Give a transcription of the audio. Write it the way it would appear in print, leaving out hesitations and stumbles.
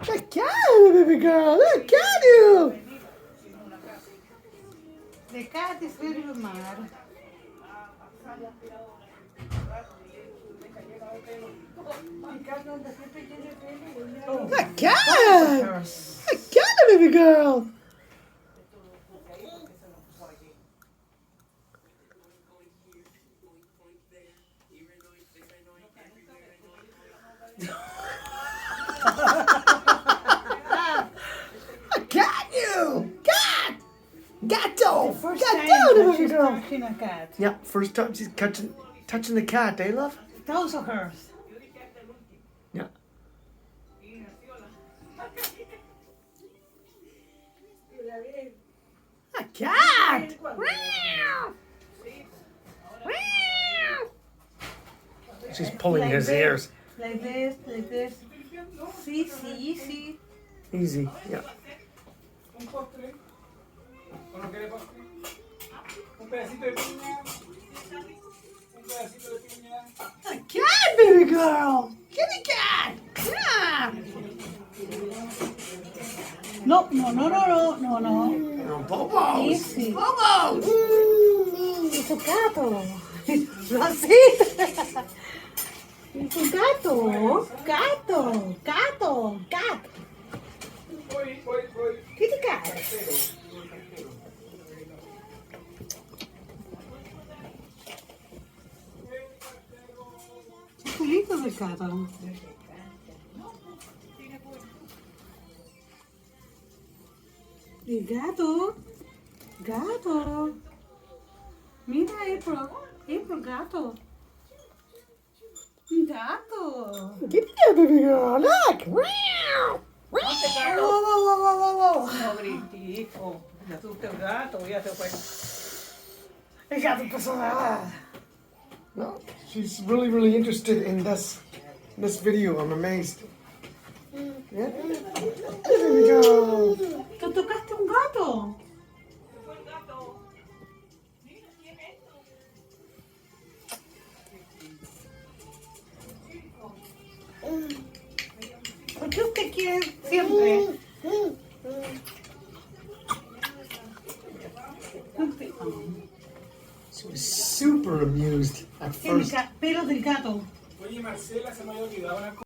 Look at you, baby girl. Look at you. The cat is very mad. Look at you. Look at you, baby girl. Look at you. Cat. Gato. First Gato, time that baby she's girl. touching a cat. Yeah, first time she's touching the cat, eh, love? It's also hers. Yeah. A cat! She's pulling Like his this. ears. Like this, like this. See, see, see. Easy, yeah. Un postre. ¿O no quiere postre? Un pedacito de piña. Un pedacito de piña. A cat, baby girl! Kitty cat! Yeah! No, no, no, no, no, no, no. Oh, Bobos! Easy. Bobos! Es un gato. Así. Es un gato. Gato. Gato. Cat. Voy. Kitty cat. Es culito del gato. El gato. Gato. Mira, April, gato. Gato. Kitty cat, baby girl! Look! Meow! Wow, wow, wow, wow, wow. No gritico. Ya asusta el gato, ya se fue. El gato empezó a... No, she's really interested in this video. I'm amazed. Yeah? There we go. ¿Tú tocaste un gato? ¿Por qué usted quiere siempre? She was super amused at El first. pelo del gato. Oye, Marcela, se me había olvidado una cosa.